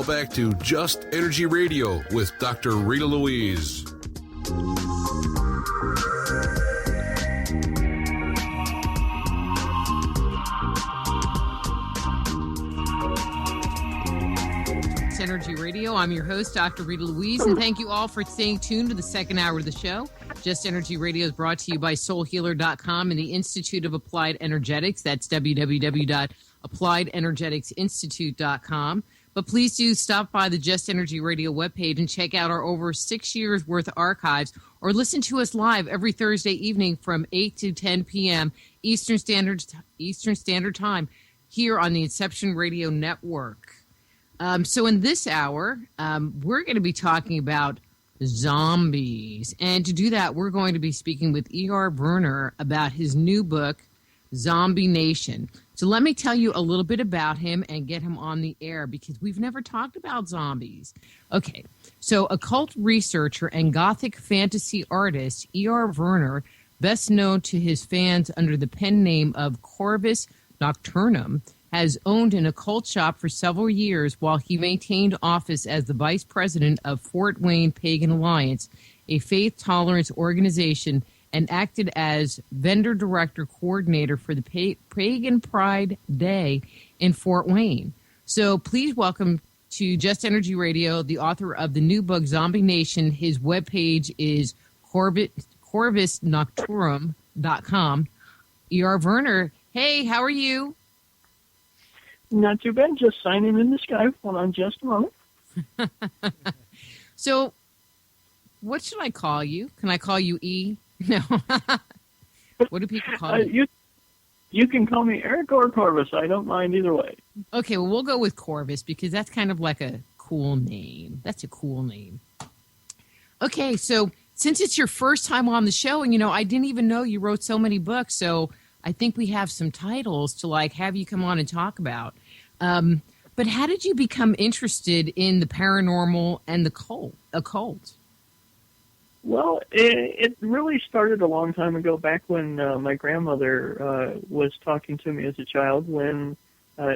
Now back to Just Energy Radio with Dr. Rita Louise. Energy Radio. I'm your host, Dr. Rita Louise, and thank you all for staying tuned to the second hour of the show. Just Energy Radio is brought to you by soulhealer.com and the Institute of Applied Energetics. That's www.appliedenergeticsinstitute.com. But please do stop by the Just Energy Radio webpage and check out our over 6 years worth of archives, or listen to us live every Thursday evening from 8 to 10 p.m. Eastern Standard Time here on the Inception Radio Network. So in this hour, we're going to be talking about zombies. And to do that, we're going to be speaking with E.R. Vernor about his new book, Zombie Nation. So let me tell you a little bit about him and get him on the air, because we've never talked about zombies. Okay, so occult researcher and gothic fantasy artist E.R. Vernor, best known to his fans under the pen name of Corvis Nocturnun, has owned an occult shop for several years while he maintained office as the vice president of Fort Wayne Pagan Alliance, a faith tolerance organization, and acted as vendor director coordinator for the Pagan Pride Day in Fort Wayne. So please welcome to Just Energy Radio the author of the new book, Zombie Nation. His webpage is corvisnocturnun.com. E.R. Vernor, hey, how are you? Not too bad. Just signing in the Skype. Hold on just a moment. So, what should I call you? Can I call you E? No. What do people call you? You can call me Eric or Corvis. I don't mind either way. Okay, well, we'll go with Corvis because that's kind of like a cool name. That's a cool name. Okay, so since it's your first time on the show, and, I didn't even know you wrote so many books, so I think we have some titles to have you come on and talk about. But how did you become interested in the paranormal and the occult? Well, it really started a long time ago, back when my grandmother was talking to me as a child, when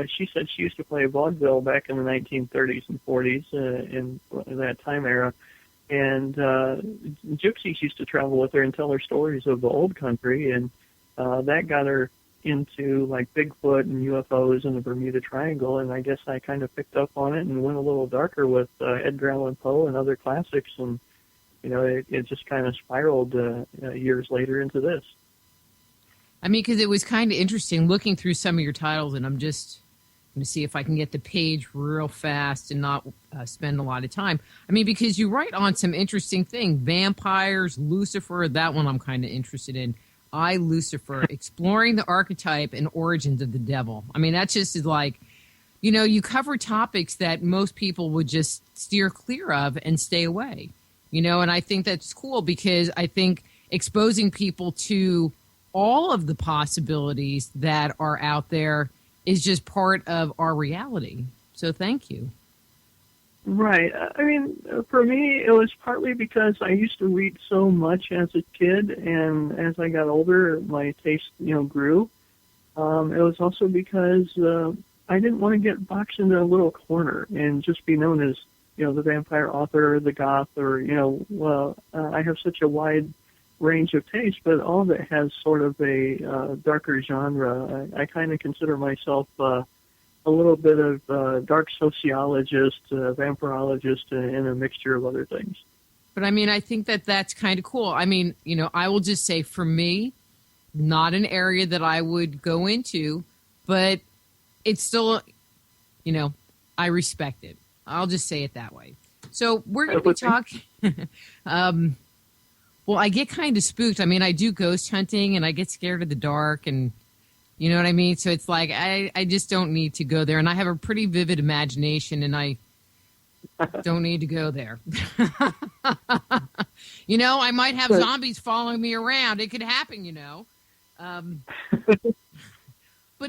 she said she used to play vaudeville back in the 1930s and 40s, in that time era. And gypsies used to travel with her and tell her stories of the old country, and that got her into Bigfoot and UFOs and the Bermuda Triangle, and I guess I kind of picked up on it and went a little darker with Edgar Allan Poe and other classics, and it just kind of spiraled years later into this. I mean, because it was kind of interesting looking through some of your titles, and I'm just going to see if I can get the page real fast and not spend a lot of time. I mean, because you write on some interesting things, vampires, Lucifer, that one I'm kind of interested in. I, Lucifer, exploring the archetype and origins of the devil. I mean, that just is you cover topics that most people would just steer clear of and stay away, and I think that's cool because I think exposing people to all of the possibilities that are out there is just part of our reality. So thank you. Right. I mean, for me, it was partly because I used to read so much as a kid, and as I got older, my taste, grew. It was also because I didn't want to get boxed into a little corner and just be known as, the vampire author, the goth, or, I have such a wide range of taste, but all of it has sort of a darker genre. I kind of consider myself a little bit of dark sociologist, vampirologist, and a mixture of other things. But I mean, I think that's kind of cool. I mean, I will just say for me, not an area that I would go into, but it's still, I respect it. I'll just say it that way. So we're going to be talking. Well, I get kind of spooked. I mean, I do ghost hunting and I get scared of the dark, and you know what I mean? So it's I just don't need to go there. And I have a pretty vivid imagination, and I don't need to go there. I might have zombies following me around. It could happen, But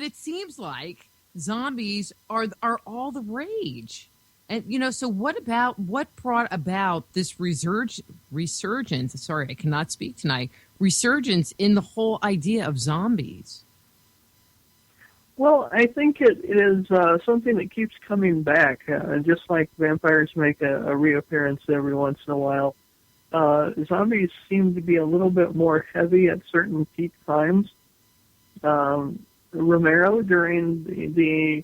it seems like zombies are all the rage. And, so what brought about this resurgence? Sorry, I cannot speak tonight. Resurgence in the whole idea of zombies. Well, I think it is something that keeps coming back, just like vampires make a reappearance every once in a while. Zombies seem to be a little bit more heavy at certain peak times. Romero, during the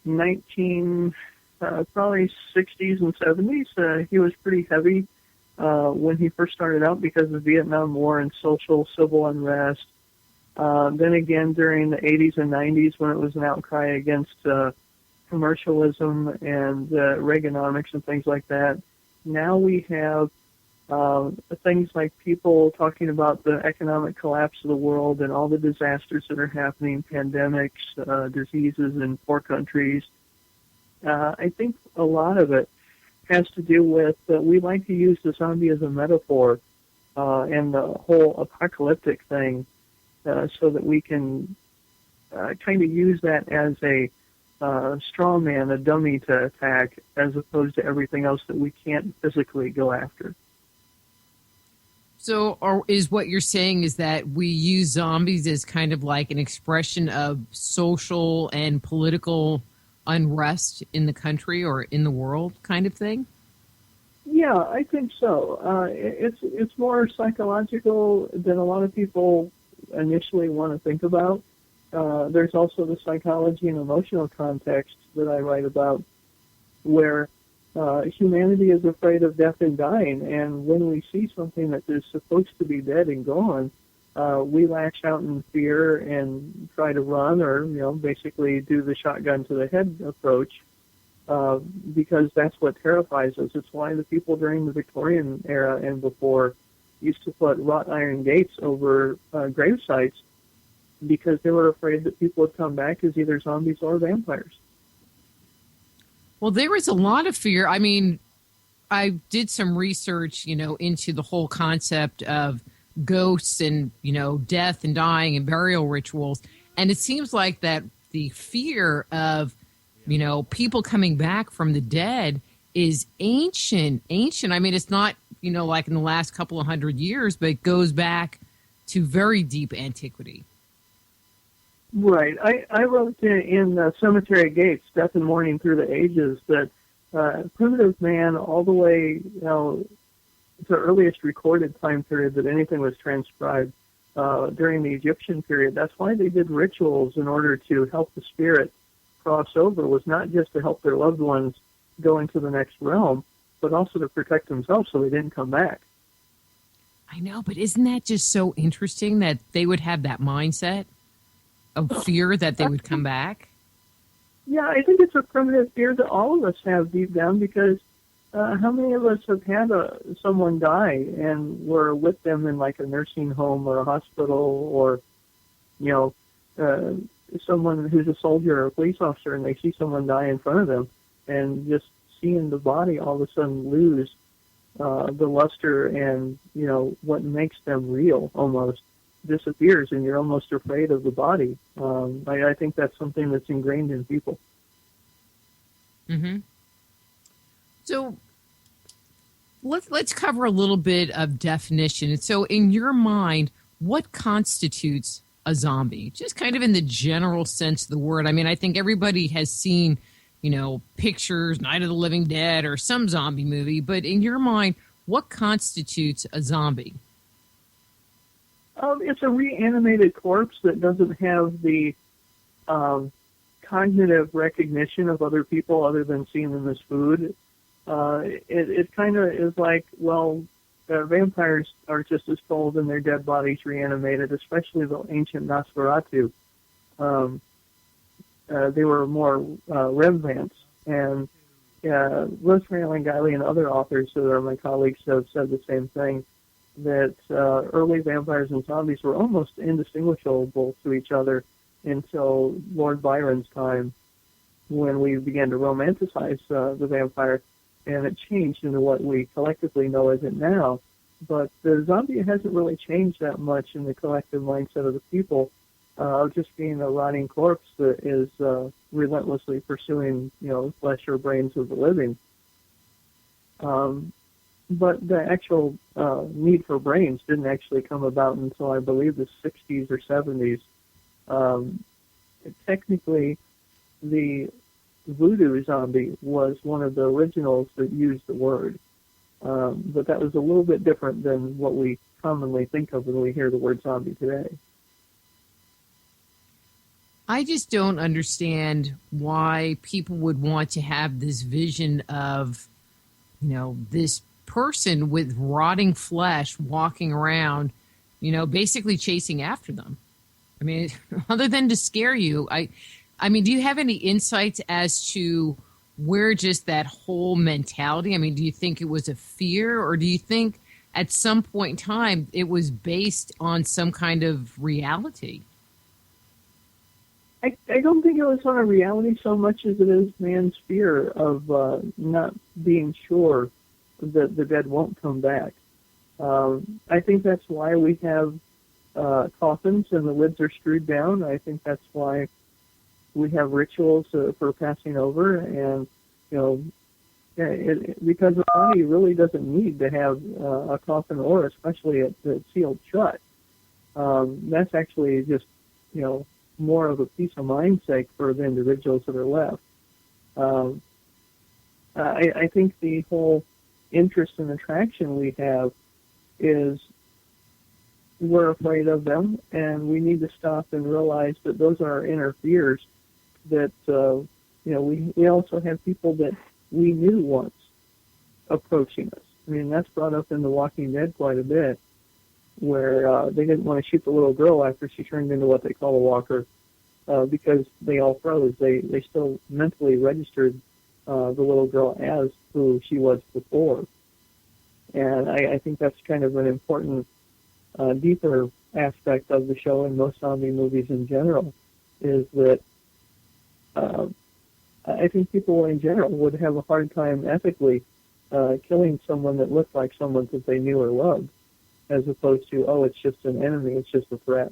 19 probably 60s and 70s, he was pretty heavy when he first started out because of the Vietnam War and social civil unrest. Then again, during the 80s and 90s, when it was an outcry against commercialism and Reaganomics and things like that, now we have things like people talking about the economic collapse of the world and all the disasters that are happening, pandemics, diseases in poor countries. I think a lot of it has to do with we like to use the zombie as a metaphor and the whole apocalyptic thing so that we can kind of use that as a straw man, a dummy to attack, as opposed to everything else that we can't physically go after. So is what you're saying is that we use zombies as kind of like an expression of social and political unrest in the country or in the world kind of thing? Yeah, I think so. It's more psychological than a lot of people initially want to think about. There's also the psychology and emotional context that I write about where humanity is afraid of death and dying, and when we see something that is supposed to be dead and gone, we lash out in fear and try to run or, basically do the shotgun to the head approach because that's what terrifies us. It's why the people during the Victorian era and before used to put wrought iron gates over grave sites because they were afraid that people would come back as either zombies or vampires. Well, there was a lot of fear. I mean, I did some research, into the whole concept of ghosts and, death and dying and burial rituals. And it seems like that the fear of, people coming back from the dead is ancient. I mean, it's not, like in the last couple of 100 years, but it goes back to very deep antiquity. Right. I wrote in Cemetery Gates, Death and Mourning Through the Ages, that primitive man all the way, to the earliest recorded time period that anything was transcribed during the Egyptian period. That's why they did rituals in order to help the spirit cross over, was not just to help their loved ones go into the next realm, but also to protect themselves so they didn't come back. I know, but isn't that just so interesting that they would have that mindset of fear that they would come back? Yeah, I think it's a primitive fear that all of us have deep down because how many of us have had someone die and were with them in like a nursing home or a hospital or, someone who's a soldier or a police officer and they see someone die in front of them and just seeing the body all of a sudden lose the luster and, what makes them real almost disappears and you're almost afraid of the body. I think that's something that's ingrained in people. Mm-hmm. So let's cover a little bit of definition. So in your mind, what constitutes a zombie? Just kind of in the general sense of the word. I mean, I think everybody has seen, pictures, Night of the Living Dead or some zombie movie, but in your mind, what constitutes a zombie? It's a reanimated corpse that doesn't have the cognitive recognition of other people other than seeing them as food. It kind of is like, vampires are just as cold and their dead bodies reanimated, especially the ancient Nosferatu. They were more Rembrandt. And Rosemary Ellen Guiley and other authors that are my colleagues have said the same thing, that early vampires and zombies were almost indistinguishable to each other until Lord Byron's time, when we began to romanticize the vampire, and it changed into what we collectively know as it now. But the zombie hasn't really changed that much in the collective mindset of the people, just being a rotting corpse that is relentlessly pursuing, flesh or brains of the living. But the actual need for brains didn't actually come about until, I believe, the 60s or 70s. technically the Voodoo zombie was one of the originals that used the word. But that was a little bit different than what we commonly think of when we hear the word zombie today. I just don't understand why people would want to have this vision of, this person with rotting flesh walking around, basically chasing after them. I mean, other than to scare you, I mean, do you have any insights as to where just that whole mentality? I mean, do you think it was a fear, or do you think at some point in time it was based on some kind of reality? I don't think it was on a reality so much as it is man's fear of not being sure that the dead won't come back. I think that's why we have coffins and the lids are screwed down. I think that's why we have rituals for passing over, and because the body really doesn't need to have a coffin, or especially it's sealed shut. That's actually just more of a peace of mind sake for the individuals that are left. I think the whole interest and attraction we have is we're afraid of them, and we need to stop and realize that those are our inner fears. That we also have people that we knew once approaching us. I mean, that's brought up in The Walking Dead quite a bit, where they didn't want to shoot the little girl after she turned into what they call a walker, because they all froze. They still mentally registered the little girl as who she was before. And I think that's kind of an important, deeper aspect of the show, and most zombie movies in general, is that I think people in general would have a hard time ethically killing someone that looked like someone that they knew or loved, as opposed to, oh, it's just an enemy, it's just a threat.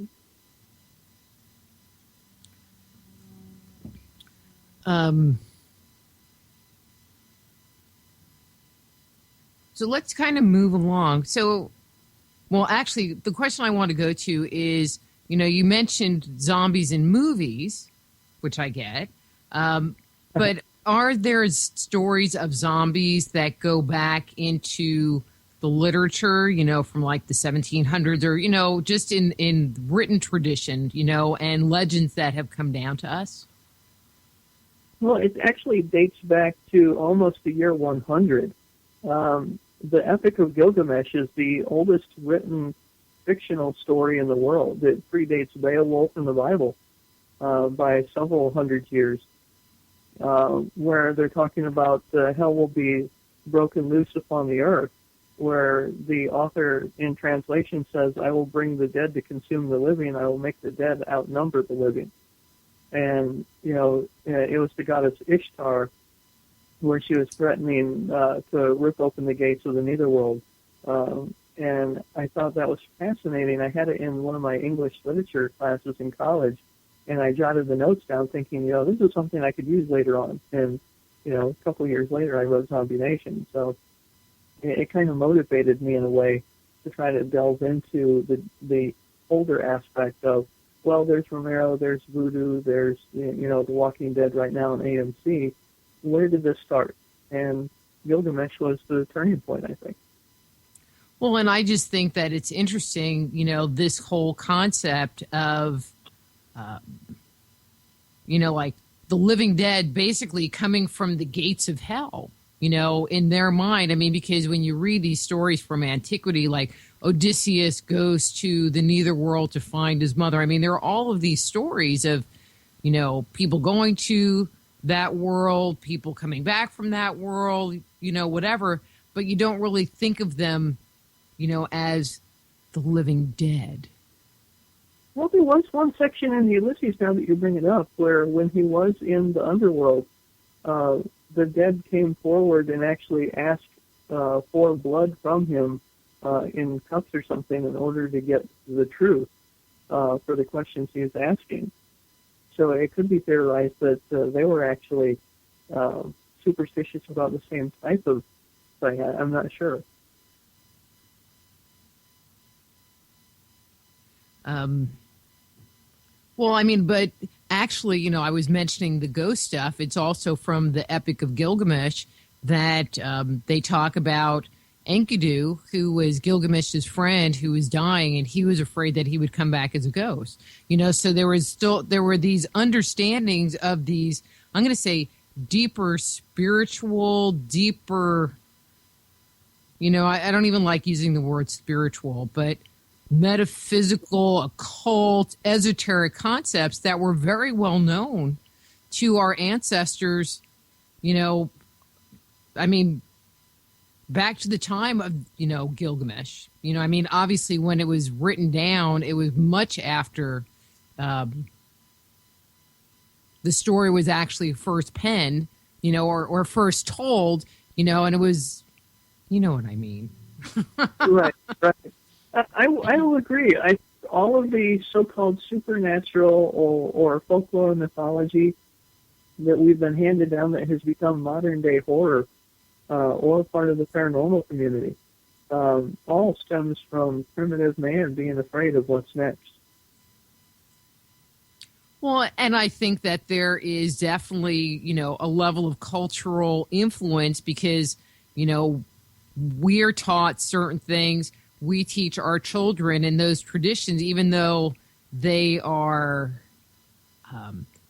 So let's kind of move along. So, well, actually, the question I want to go to is, you mentioned zombies in movies, which I get, but are there stories of zombies that go back into the literature, from like the 1700s, or, just in written tradition, and legends that have come down to us? Well, it actually dates back to almost the year 100. The Epic of Gilgamesh is the oldest written fictional story in the world. It predates Beowulf in the Bible by several hundred years, where they're talking about hell will be broken loose upon the earth, where the author in translation says, I will bring the dead to consume the living, I will make the dead outnumber the living. And, it was the goddess Ishtar, where she was threatening to rip open the gates of the netherworld. And I thought that was fascinating. I had it in one of my English literature classes in college, and I jotted the notes down thinking, this is something I could use later on. And, a couple of years later, I wrote Zombie Nation. So it kind of motivated me in a way to try to delve into the older aspect of, well, there's Romero, there's Voodoo, there's, The Walking Dead right now on AMC. Where did this start? And Gilgamesh was the turning point, I think. Well, and I just think that it's interesting, this whole concept of, like the living dead basically coming from the gates of hell, in their mind. I mean, because when you read these stories from antiquity, like Odysseus goes to the netherworld to find his mother. I mean, there are all of these stories of, people going to that world, people coming back from that world, whatever, but you don't really think of them, as the living dead. Well, there was one section in the Ulysses, now that you bring it up, where when he was in the underworld, the dead came forward and actually asked for blood from him in cups or something in order to get the truth for the questions he was asking. So it could be theorized that they were actually superstitious about the same type of thing. I'm not sure. Well, I mean, but Actually, I was mentioning the ghost stuff. It's also from the Epic of Gilgamesh that they talk about Enkidu, who was Gilgamesh's friend who was dying, and he was afraid that he would come back as a ghost. So there were these understandings of these, I'm going to say, deeper spiritual, deeper, I don't even like using the word spiritual, but metaphysical, occult, esoteric concepts that were very well known to our ancestors, back to the time of, Gilgamesh. Obviously when it was written down, it was much after the story was actually first penned, or first told, and it was, you know what I mean. Right. I will agree. All of the so-called supernatural or folklore mythology that we've been handed down that has become modern-day horror or part of the paranormal community all stems from primitive man being afraid of what's next. Well, and I think that there is definitely, a level of cultural influence because, we're taught certain things. We teach our children in those traditions, even though they are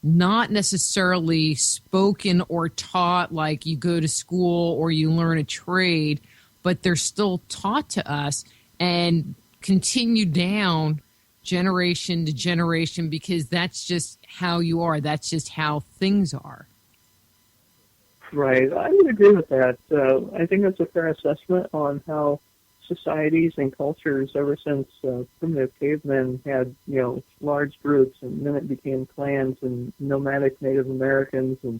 not necessarily spoken or taught like you go to school or you learn a trade, but they're still taught to us and continue down generation to generation because that's just how you are. That's just how things are. Right. I would agree with that. I think that's a fair assessment on how societies and cultures ever since primitive cavemen had, large groups, and then it became clans and nomadic Native Americans, and,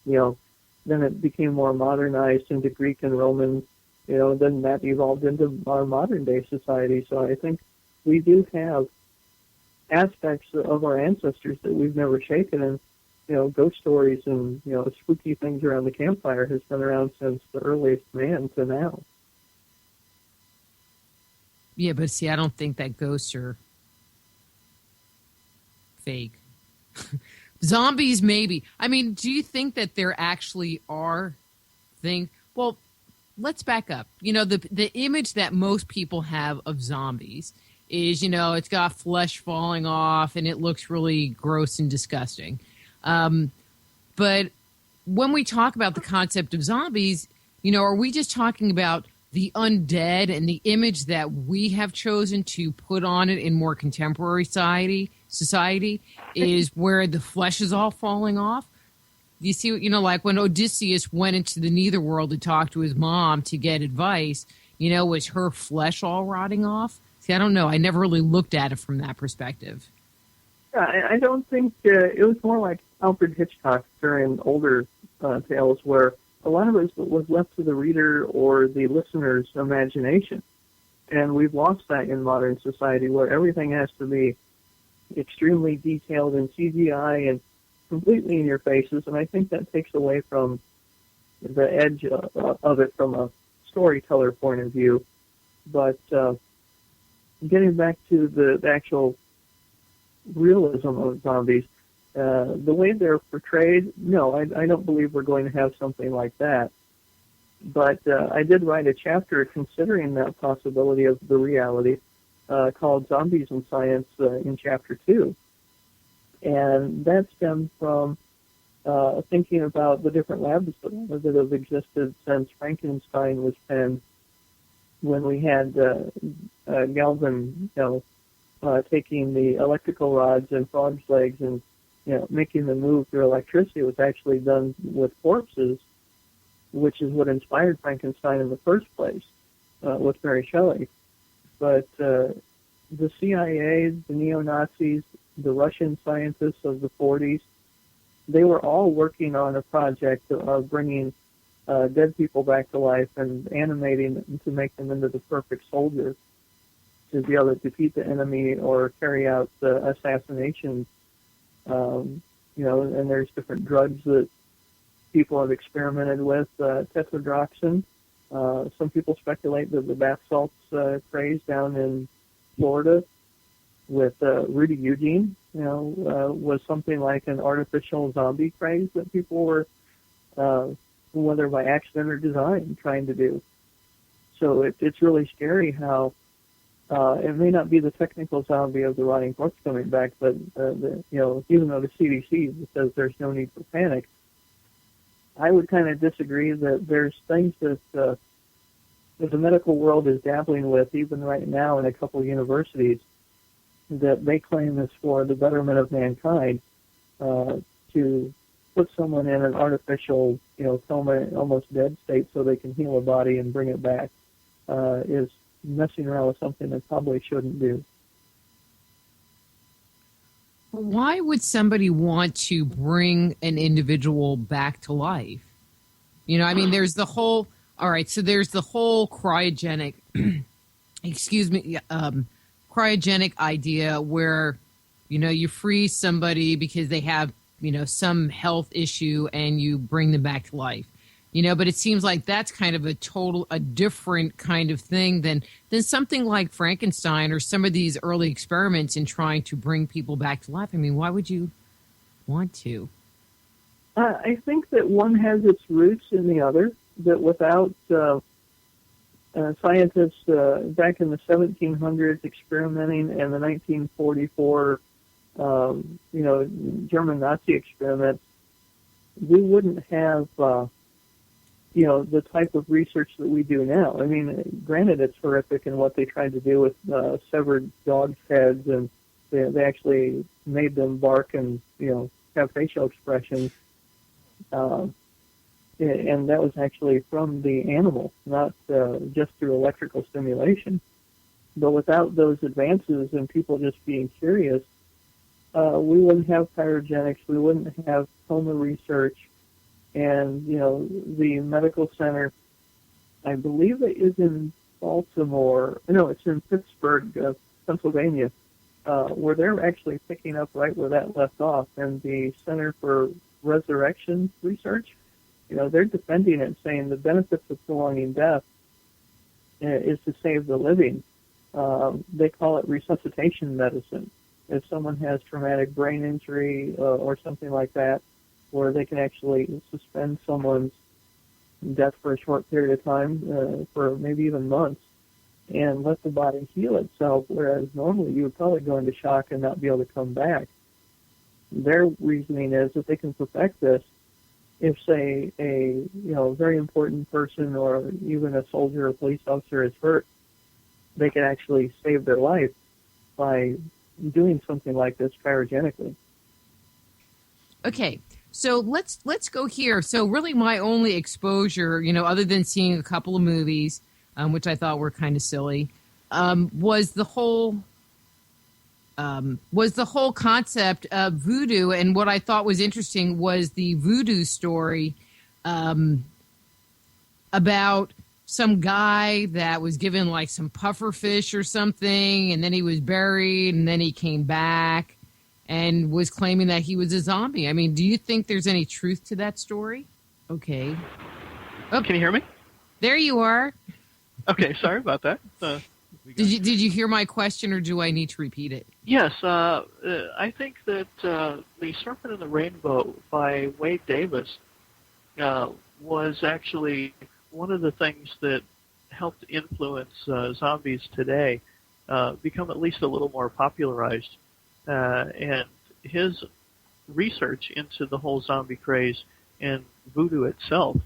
then it became more modernized into Greek and Roman, then that evolved into our modern day society. So I think we do have aspects of our ancestors that we've never shaken, and, ghost stories and, spooky things around the campfire has been around since the earliest man to now. Yeah, but see, I don't think that ghosts are fake. Zombies, maybe. Do you think that there actually are things? Well, let's back up. The image that most people have of zombies is, it's got flesh falling off and it looks really gross and disgusting. But when we talk about the concept of zombies, are we just talking about the undead and the image that we have chosen to put on it in more contemporary society is where the flesh is all falling off? You see, like when Odysseus went into the netherworld to talk to his mom to get advice, was her flesh all rotting off? See, I don't know. I never really looked at it from that perspective. Yeah, I don't think it was more like Alfred Hitchcock during older tales where a lot of it was left to the reader or the listener's imagination. And we've lost that in modern society where everything has to be extremely detailed and CGI and completely in your faces. And I think that takes away from the edge of it from a storyteller point of view. But getting back to the actual realism of zombies, the way they're portrayed, no, I don't believe we're going to have something like that. But I did write a chapter considering that possibility of the reality called Zombies and Science in Chapter 2. And that stemmed from thinking about the different labs that have existed since Frankenstein was penned, when we had Galvin, taking the electrical rods and frogs' legs and making them move through electricity. It was actually done with corpses, which is what inspired Frankenstein in the first place with Mary Shelley. But the CIA, the neo-Nazis, the Russian scientists of the 40s, they were all working on a project of bringing dead people back to life and animating them to make them into the perfect soldier to be able to defeat the enemy or carry out the assassinations. And there's different drugs that people have experimented with, tetrodotoxin. Some people speculate that the bath salts craze down in Florida with Rudy Eugene, was something like an artificial zombie craze that people were, whether by accident or design, trying to do. So it's really scary how it may not be the technical zombie of the rotting corpse coming back, but even though the CDC says there's no need for panic, I would kind of disagree that there's things that the medical world is dabbling with, even right now in a couple of universities, that they claim is for the betterment of mankind, to put someone in an artificial, coma, almost dead state so they can heal a body and bring it back, is messing around with something they probably shouldn't do. Why would somebody want to bring an individual back to life? There's the whole, all right, so there's the whole cryogenic, cryogenic idea where, you freeze somebody because they have, some health issue and you bring them back to life. But it seems like that's kind of a different kind of thing than something like Frankenstein or some of these early experiments in trying to bring people back to life. Why would you want to? I think that one has its roots in the other, that without scientists back in the 1700s experimenting and the 1944, German Nazi experiments, we wouldn't have the type of research that we do now. Granted, it's horrific in what they tried to do with severed dogs' heads, and they actually made them bark and, have facial expressions. And that was actually from the animal, not just through electrical stimulation. But without those advances and people just being curious, we wouldn't have cryogenics, we wouldn't have coma research. And, the medical center, I believe it is in Baltimore. No, it's in Pittsburgh, Pennsylvania, where they're actually picking up right where that left off. And the Center for Resurgence Research, they're defending it, saying the benefits of prolonging death is to save the living. They call it resuscitation medicine. If someone has traumatic brain injury or something like that, where they can actually suspend someone's death for a short period of time, for maybe even months, and let the body heal itself, whereas normally you would probably go into shock and not be able to come back. Their reasoning is that they can perfect this if, say, a very important person or even a soldier or police officer is hurt, they can actually save their life by doing something like this cryogenically. Okay. So let's go here. So really my only exposure, other than seeing a couple of movies, which I thought were kind of silly, was the whole concept of voodoo. And what I thought was interesting was the voodoo story about some guy that was given like some puffer fish or something, and then he was buried, and then he came back and was claiming that he was a zombie. Do you think there's any truth to that story? Okay. Oh, can you hear me? There you are. Okay, sorry about that. Did you hear my question, or do I need to repeat it? Yes, I think that The Serpent and the Rainbow by Wade Davis was actually one of the things that helped influence zombies today become at least a little more popularized. And his research into the whole zombie craze and voodoo itself,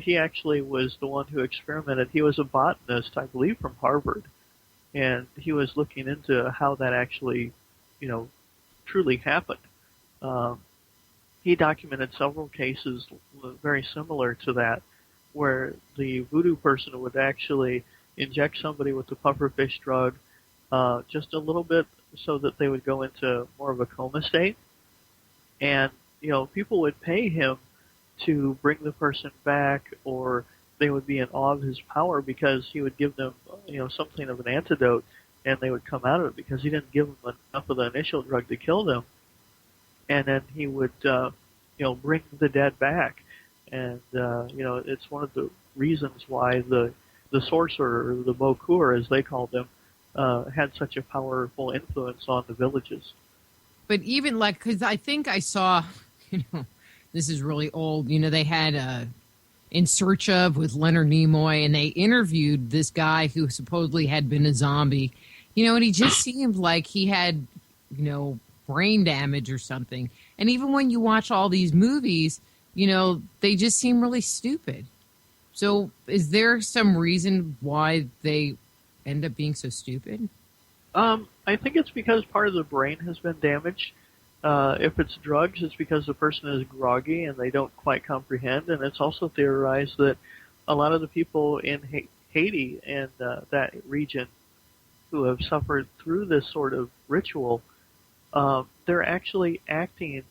he actually was the one who experimented. He was a botanist, I believe, from Harvard, and he was looking into how that actually, truly happened. He documented several cases very similar to that, where the voodoo person would actually inject somebody with the pufferfish drug just a little bit so that they would go into more of a coma state. And, people would pay him to bring the person back, or they would be in awe of his power because he would give them, something of an antidote, and they would come out of it because he didn't give them enough of the initial drug to kill them. And then he would, bring the dead back. And, it's one of the reasons why the sorcerer, or the Bokur, as they called them, had such a powerful influence on the villages. But even like, because I think I saw, this is really old. They had In Search Of with Leonard Nimoy, and they interviewed this guy who supposedly had been a zombie. And he just seemed like he had, brain damage or something. And even when you watch all these movies, they just seem really stupid. So is there some reason why they end up being so stupid? I think it's because part of the brain has been damaged. If it's drugs, it's because the person is groggy and they don't quite comprehend. And it's also theorized that a lot of the people in Haiti and that region who have suffered through this sort of ritual, they're actually acting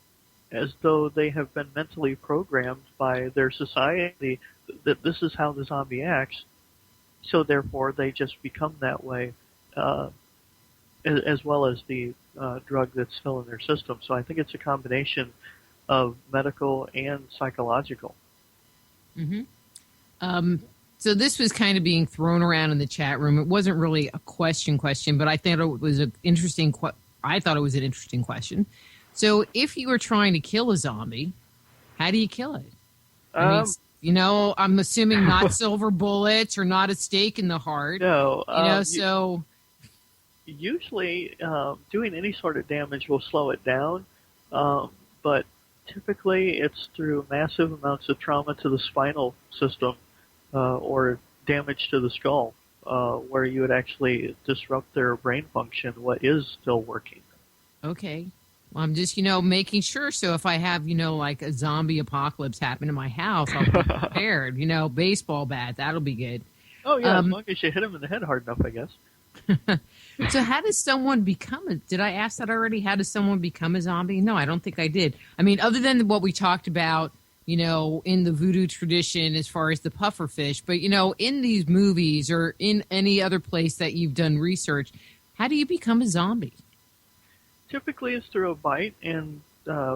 as though they have been mentally programmed by their society that this is how the zombie acts. So therefore, they just become that way, as well as the drug that's still in their system. So I think it's a combination of medical and psychological. Mm-hmm. So this was kind of being thrown around in the chat room. It wasn't really a question, but I thought it was an interesting. I thought it was an interesting question. So if you were trying to kill a zombie, how do you kill it? I'm assuming not silver bullets or not a stake in the heart. No. So usually doing any sort of damage will slow it down, but typically it's through massive amounts of trauma to the spinal system or damage to the skull, where you would actually disrupt their brain function, what is still working. Okay. Well, I'm just, making sure. So if I have, like a zombie apocalypse happen in my house, I'll be prepared. Baseball bat, that'll be good. Oh, yeah, as long as you hit him in the head hard enough, I guess. So how does someone become did I ask that already? How does someone become a zombie? No, I don't think I did. I mean, other than what we talked about, in the voodoo tradition as far as the puffer fish, but, in these movies or in any other place that you've done research, how do you become a zombie? Typically it's through a bite, and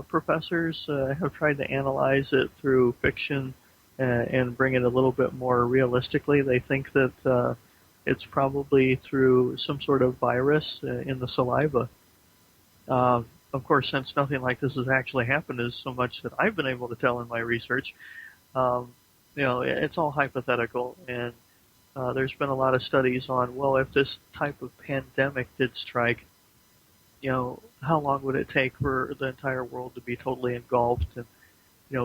professors have tried to analyze it through fiction and bring it a little bit more realistically. They think that it's probably through some sort of virus in the saliva. Of course, since nothing like this has actually happened, as so much that I've been able to tell in my research, it's all hypothetical, and there's been a lot of studies on, well, if this type of pandemic did strike, how long would it take for the entire world to be totally engulfed, and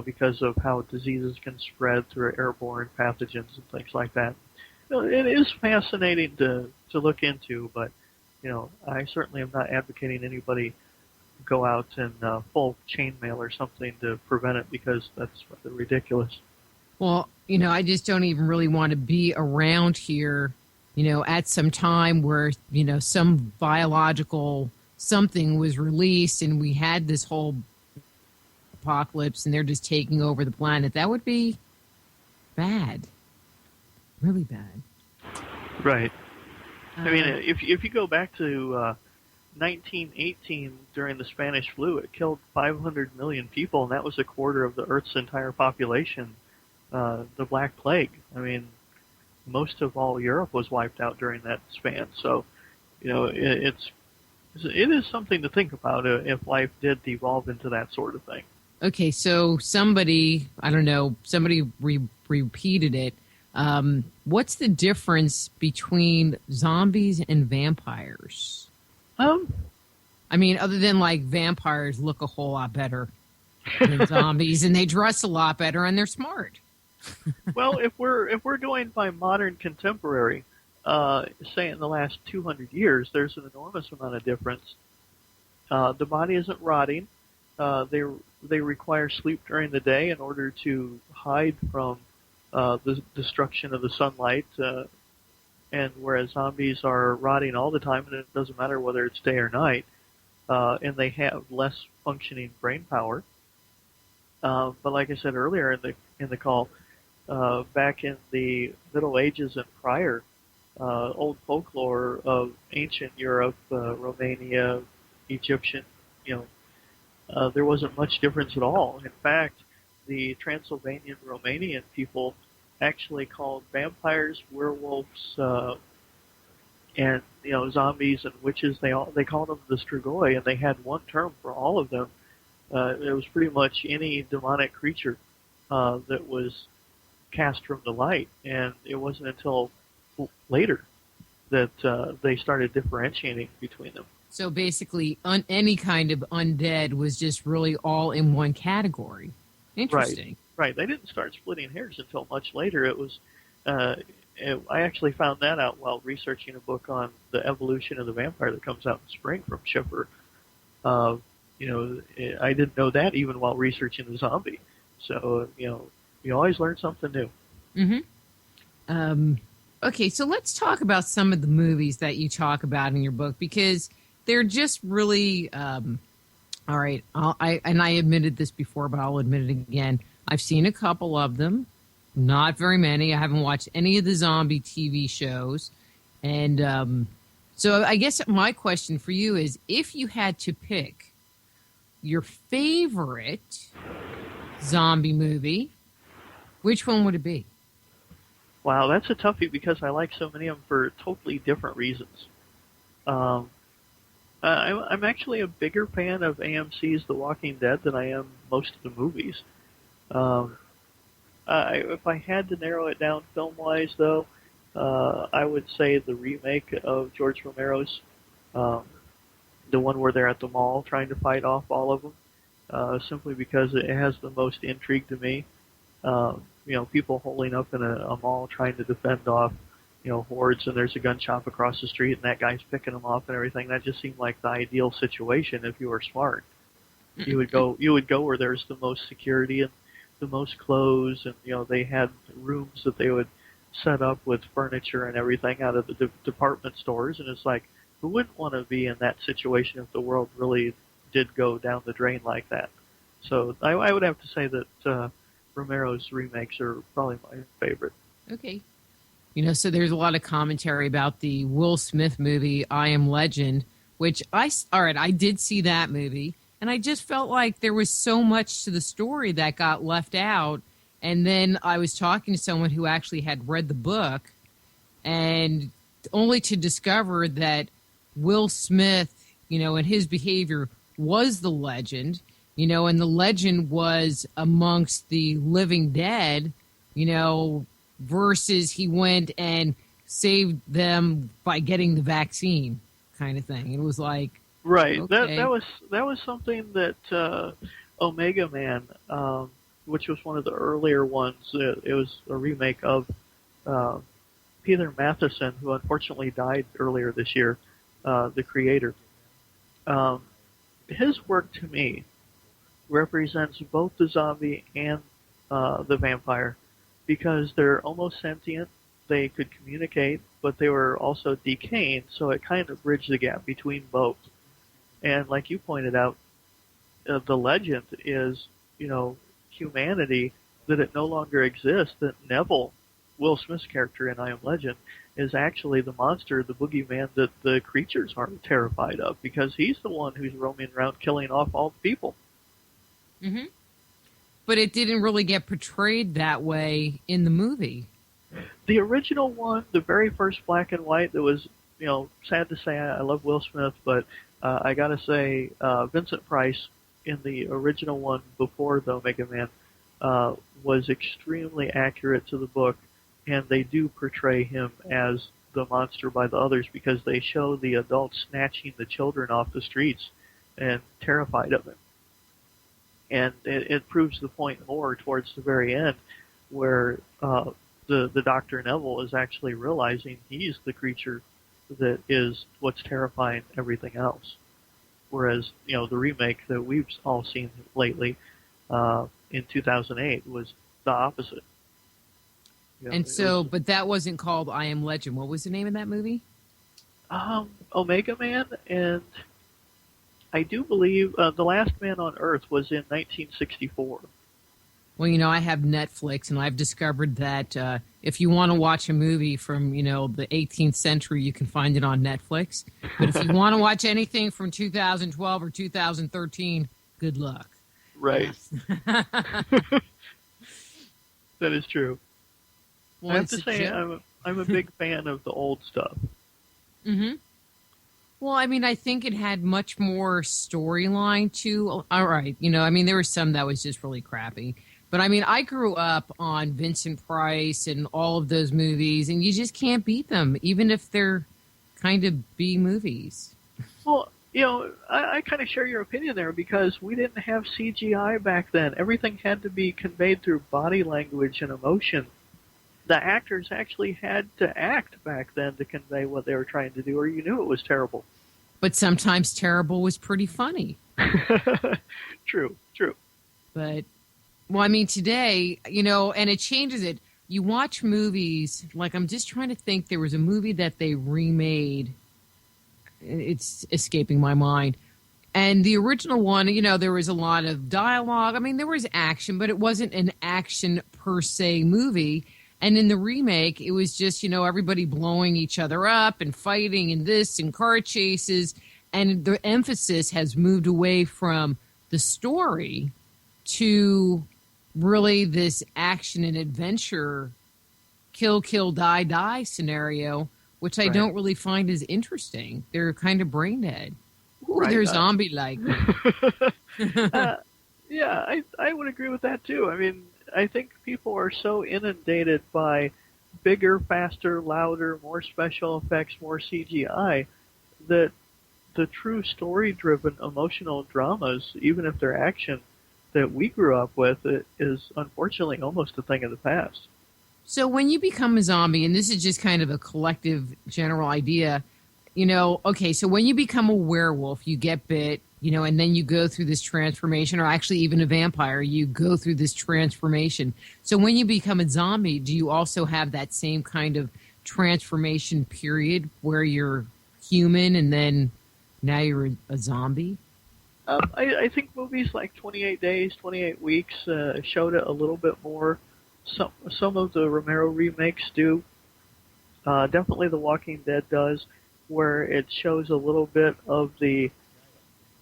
because of how diseases can spread through airborne pathogens and things like that. It is fascinating to look into, but I certainly am not advocating anybody go out and full chainmail or something to prevent it, because that's rather ridiculous. Well, I just don't even really want to be around here, at some time where, some biological something was released and we had this whole apocalypse and they're just taking over the planet. That would be bad. Really bad. Right. I mean, if you go back to 1918 during the Spanish flu, it killed 500 million people, and that was a quarter of the Earth's entire population. The Black Plague. I mean, most of all Europe was wiped out during that span. So, it is something to think about if life did devolve into that sort of thing. Okay, so somebody repeated it. What's the difference between zombies and vampires? I mean, other than like vampires look a whole lot better than zombies, and they dress a lot better, and they're smart. Well, if we're going by modern contemporary, say in the last 200 years, there's an enormous amount of difference. The body isn't rotting. They require sleep during the day in order to hide from the destruction of the sunlight. And whereas zombies are rotting all the time, and it doesn't matter whether it's day or night, and they have less functioning brain power. But like I said earlier in the call, back in the Middle Ages and prior, old folklore of ancient Europe, Romania, Egyptian, there wasn't much difference at all. In fact, the Transylvanian Romanian people actually called vampires, werewolves, and zombies and witches, they called them the Strigoi, and they had one term for all of them. It was pretty much any demonic creature that was cast from the light, and it wasn't until later that they started differentiating between them. So basically, any kind of undead was just really all in one category. Interesting. Right. They didn't start splitting hairs until much later. It was. I actually found that out while researching a book on the evolution of the vampire that comes out in spring from Schiffer. I didn't know that even while researching the zombie. So, you always learn something new. Mm-hmm. Okay, so let's talk about some of the movies that you talk about in your book, because they're just really, all right, I admitted this before, but I'll admit it again. I've seen a couple of them, not very many. I haven't watched any of the zombie TV shows. And so I guess my question for you is, if you had to pick your favorite zombie movie, which one would it be? Wow, that's a toughie because I like so many of them for totally different reasons. I'm actually a bigger fan of AMC's The Walking Dead than I am most of the movies. If I had to narrow it down film-wise, though, I would say the remake of George Romero's, the one where they're at the mall trying to fight off all of them, simply because it has the most intrigue to me. People holding up in a mall trying to defend off, hordes, and there's a gun shop across the street, and that guy's picking them off and everything. That just seemed like the ideal situation if you were smart. You would go where there's the most security and the most clothes, and they had rooms that they would set up with furniture and everything out of the department stores, and it's like, who wouldn't want to be in that situation if the world really did go down the drain like that? So I would have to say that Romero's remakes are probably my favorite. Okay. So there's a lot of commentary about the Will Smith movie, I Am Legend, which I did see that movie, and I just felt like there was so much to the story that got left out. And then I was talking to someone who actually had read the book, and only to discover that Will Smith, and his behavior was the legend, and the legend was amongst the living dead, versus he went and saved them by getting the vaccine kind of thing. It was like, right. Okay. That was something that Omega Man, which was one of the earlier ones. It was a remake of Peter Matheson, who unfortunately died earlier this year, the creator. His work, to me, represents both the zombie and the vampire, because they're almost sentient. They could communicate, but they were also decaying, so it kind of bridged the gap between both. And like you pointed out, the legend is, humanity, that it no longer exists, that Neville, Will Smith's character in I Am Legend, is actually the monster, the boogeyman that the creatures are terrified of, because he's the one who's roaming around killing off all the people. Mm-hmm. But it didn't really get portrayed that way in the movie. The original one, the very first black and white, that was, sad to say, I love Will Smith, but I gotta say, Vincent Price in the original one before the Omega Man was extremely accurate to the book, and they do portray him as the monster by the others, because they show the adults snatching the children off the streets and terrified of him. And it proves the point more towards the very end, where the Dr. Neville is actually realizing he's the creature that is what's terrifying everything else. Whereas, the remake that we've all seen lately in 2008 was the opposite. But that wasn't called I Am Legend. What was the name of that movie? Omega Man, and I do believe The Last Man on Earth was in 1964. Well, I have Netflix, and I've discovered that if you want to watch a movie from, the 18th century, you can find it on Netflix. But if you want to watch anything from 2012 or 2013, good luck. Right. Yes. That is true. Well, I have to say, I'm a big fan of the old stuff. Mm-hmm. Well, I mean, I think it had much more storyline to. All right, I mean, there was some that was just really crappy. But I mean, I grew up on Vincent Price and all of those movies, and you just can't beat them, even if they're kind of B movies. Well, I kind of share your opinion there because we didn't have CGI back then. Everything had to be conveyed through body language and emotion. The actors actually had to act back then to convey what they were trying to do, or you knew it was terrible. But sometimes terrible was pretty funny. True. But, well, I mean, today, and it changes it. You watch movies, like I'm just trying to think, there was a movie that they remade. It's escaping my mind. And the original one, there was a lot of dialogue. I mean, there was action, but it wasn't an action per se movie. And in the remake, it was just, everybody blowing each other up and fighting and this and car chases. And the emphasis has moved away from the story to really this action and adventure, kill, die, die scenario, which I don't really find as interesting. They're kind of brain dead. Ooh, right, they're zombie-like. Yeah, I would agree with that too. I mean, I think people are so inundated by bigger, faster, louder, more special effects, more CGI, that the true story-driven emotional dramas, even if they're action, that we grew up with, it is unfortunately almost a thing of the past. So when you become a zombie, and this is just kind of a collective general idea, okay, so when you become a werewolf, you get bit, and then you go through this transformation, or actually even a vampire, you go through this transformation. So when you become a zombie, do you also have that same kind of transformation period where you're human and then now you're a zombie? I think movies like 28 Days, 28 Weeks showed it a little bit more. Some of the Romero remakes do. Definitely The Walking Dead does, where it shows a little bit of the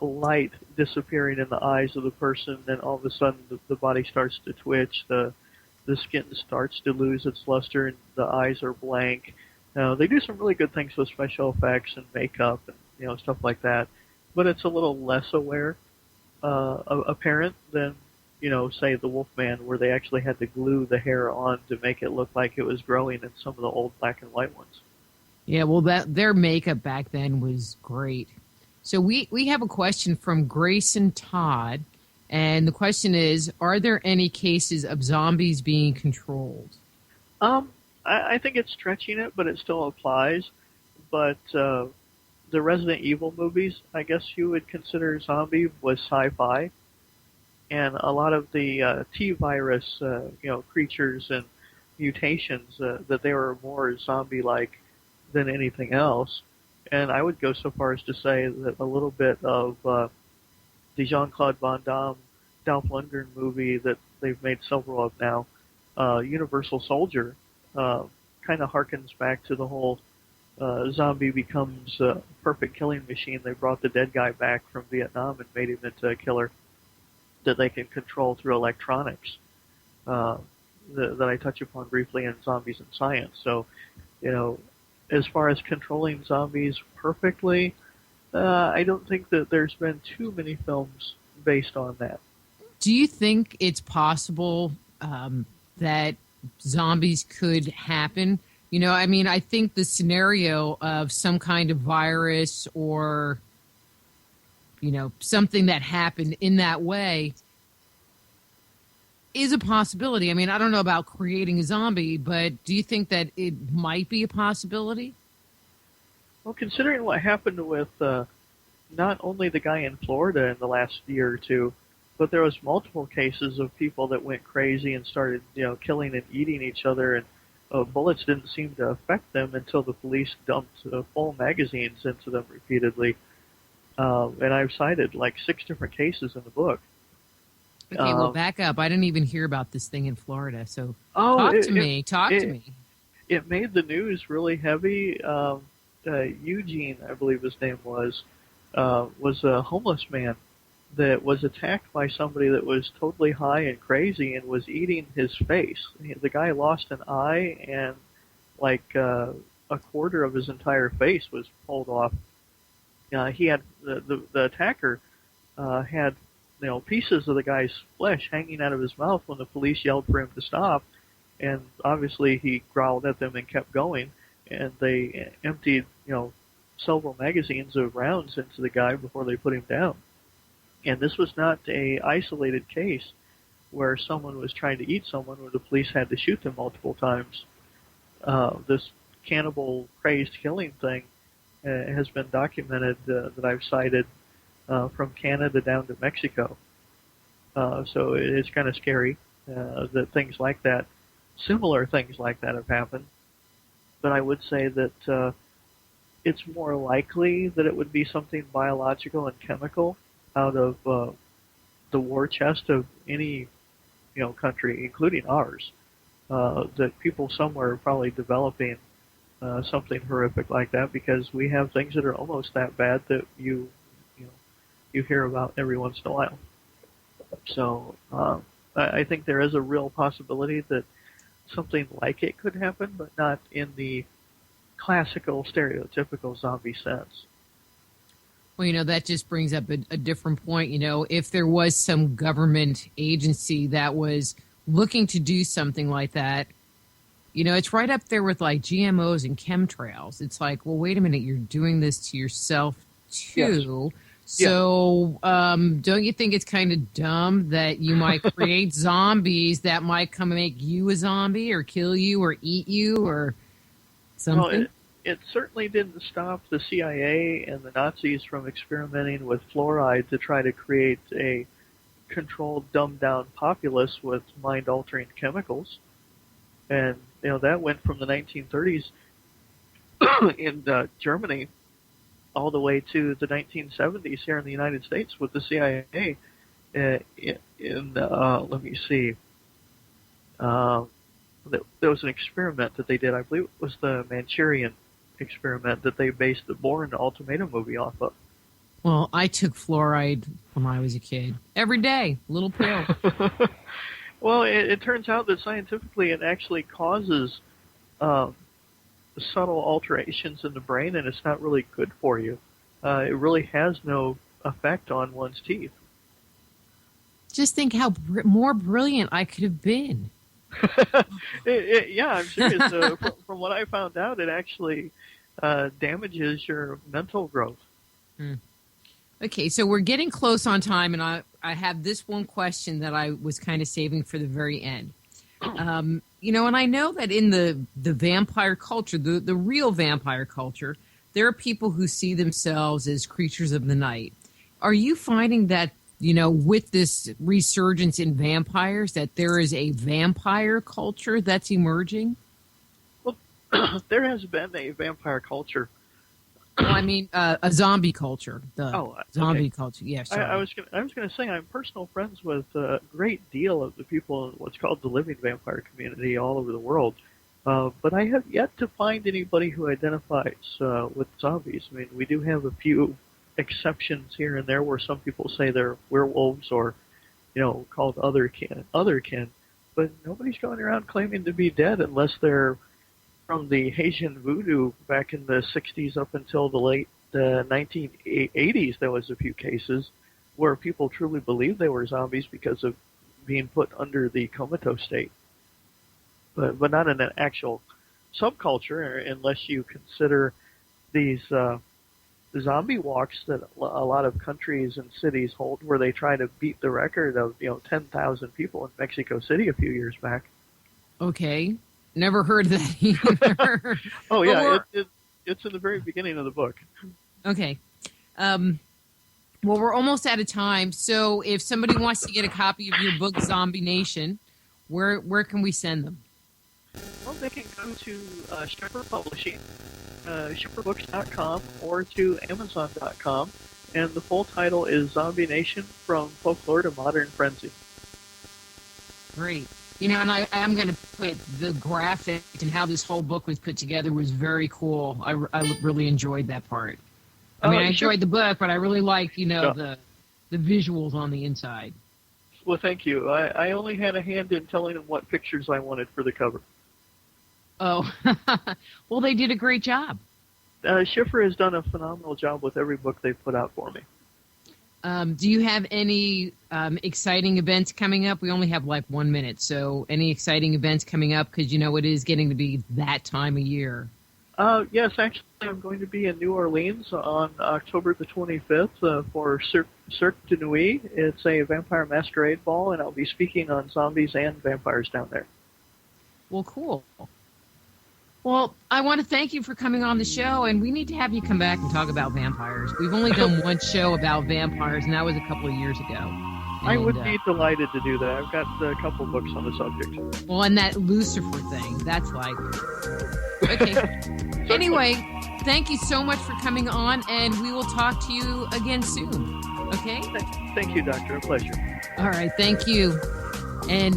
light disappearing in the eyes of the person, then all of a sudden the body starts to twitch, the skin starts to lose its luster, and the eyes are blank. They do some really good things with special effects and makeup and stuff like that, but it's a little less apparent than say The Wolfman, where they actually had to glue the hair on to make it look like it was growing in some of the old black and white ones. Yeah, well, their makeup back then was great. So we have a question from Grayson Todd, and the question is, are there any cases of zombies being controlled? I think it's stretching it, but it still applies. But the Resident Evil movies, I guess you would consider zombie was sci-fi. And a lot of the T-virus, creatures and mutations, that they were more zombie-like than anything else. And I would go so far as to say that a little bit of the Jean-Claude Van Damme, Dolph Lundgren movie that they've made several of now, Universal Soldier, kind of harkens back to the whole zombie becomes a perfect killing machine. They brought the dead guy back from Vietnam and made him into a killer that they can control through electronics, that I touch upon briefly in Zombies and Science. So, as far as controlling zombies perfectly, I don't think that there's been too many films based on that. Do you think it's possible that zombies could happen? I think the scenario of some kind of virus or something that happened in that way is a possibility. I mean, I don't know about creating a zombie, but do you think that it might be a possibility? Well, considering what happened with not only the guy in Florida in the last year or two, but there was multiple cases of people that went crazy and started, killing and eating each other, and bullets didn't seem to affect them until the police dumped full magazines into them repeatedly. And I've cited like 6 different cases in the book. Okay, well, back up. I didn't even hear about this thing in Florida, so talk to me. It made the news really heavy. Eugene, I believe his name was a homeless man that was attacked by somebody that was totally high and crazy and was eating his face. The guy lost an eye and like a a quarter of his entire face was pulled off. He had the attacker had pieces of the guy's flesh hanging out of his mouth when the police yelled for him to stop, and obviously he growled at them and kept going, and they emptied several magazines of rounds into the guy before they put him down. And this was not a isolated case where someone was trying to eat someone where the police had to shoot them multiple times. This cannibal crazed killing thing has been documented that I've cited from Canada down to Mexico. So it's kind of scary that things like that, similar things like that, have happened. But I would say that it's more likely that it would be something biological and chemical out of the war chest of any country, including ours, that people somewhere are probably developing something horrific like that, because we have things that are almost that bad that you hear about every once in a while. So I think there is a real possibility that something like it could happen, but not in the classical, stereotypical zombie sense. Well, that just brings up a different point. If there was some government agency that was looking to do something like that, it's right up there with like GMOs and chemtrails. It's like, well, wait a minute, you're doing this to yourself too. Yes. So don't you think it's kind of dumb that you might create zombies that might come and make you a zombie or kill you or eat you or something? Well, it certainly didn't stop the CIA and the Nazis from experimenting with fluoride to try to create a controlled, dumbed-down populace with mind-altering chemicals. And, that went from the 1930s in Germany all the way to the 1970s here in the United States with the CIA. Let me see. There was an experiment that they did. I believe it was the Manchurian experiment that they based the Bourne Ultimatum movie off of. Well, I took fluoride when I was a kid. Every day, little pill. Well, it turns out that scientifically it actually causes subtle alterations in the brain, and it's not really good for you. It really has no effect on one's teeth. Just think how more brilliant I could have been. Yeah, I'm serious. From what I found out, it actually damages your mental growth. Okay, so we're getting close on time, and I have this one question that I was kind of saving for the very end. And I know that in the vampire culture, the real vampire culture, there are people who see themselves as creatures of the night. Are you finding that, with this resurgence in vampires, that there is a vampire culture that's emerging? Well, there has been a vampire culture. Well, I mean, a zombie culture. Zombie culture. Yeah, sorry. I was going to say I'm personal friends with a great deal of the people in what's called the living vampire community all over the world, but I have yet to find anybody who identifies with zombies. I mean, we do have a few exceptions here and there where some people say they're werewolves or, called otherkin, but nobody's going around claiming to be dead unless they're from the Haitian Voodoo back in the 60s up until the late 1980s. There was a few cases where people truly believed they were zombies because of being put under the comatose state, but not in an actual subculture, unless you consider these zombie walks that a lot of countries and cities hold, where they try to beat the record of 10,000 people in Mexico City a few years back. Okay. Never heard of that either. Oh, yeah, it's in the very beginning of the book. Okay. Well, we're almost out of time, so if somebody wants to get a copy of your book, Zombie Nation, where can we send them? Well, they can go to Shepherd Publishing, shepherdbooks.com, or to Amazon.com, and the full title is Zombie Nation, From Folklore to Modern Frenzy. Great. And I am going to put the graphic and how this whole book was put together was very cool. I really enjoyed that part. I mean, I enjoyed the book, but I really liked, the visuals on the inside. Well, thank you. I only had a hand in telling them what pictures I wanted for the cover. Oh, well, they did a great job. Schiffer has done a phenomenal job with every book they've put out for me. Do you have any exciting events coming up? We only have like 1 minute, so any exciting events coming up? Because, it is getting to be that time of year. Yes, actually, I'm going to be in New Orleans on October the 25th for Cirque de Nuit. It's a vampire masquerade ball, and I'll be speaking on zombies and vampires down there. Well, cool. Well, I want to thank you for coming on the show, and we need to have you come back and talk about vampires. We've only done one show about vampires, and that was a couple of years ago. I would be delighted to do that. I've got a couple books on the subject. Well, and that Lucifer thing, that's like... Okay. Anyway, thank you so much for coming on, and we will talk to you again soon. Okay? Thank you, Doctor. A pleasure. All right, thank you. And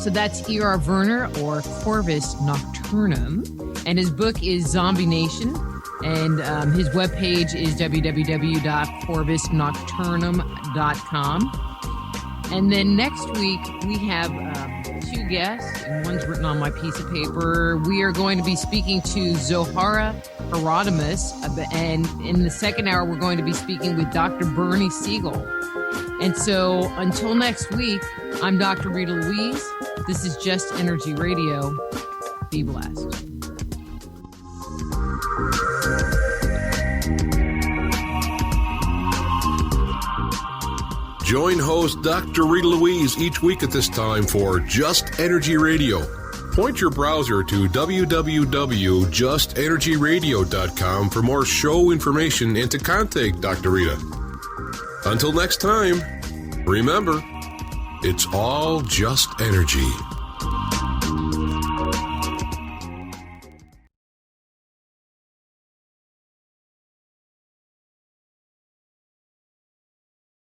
so that's E.R. Vernor, or Corvis Nocturnun, and his book is Zombie Nation, and his webpage is www.corvisnocturnum.com. And then next week, we have 2 guests, and one's written on my piece of paper. We are going to be speaking to Zohara Hieronymus, and in the second hour, we're going to be speaking with Dr. Bernie Siegel. And so, until next week, I'm Dr. Rita Louise. This is Just Energy Radio. Be blessed. Join host Dr. Rita Louise each week at this time for Just Energy Radio. Point your browser to www.justenergyradio.com for more show information and to contact Dr. Rita. Until next time, remember, it's all just energy.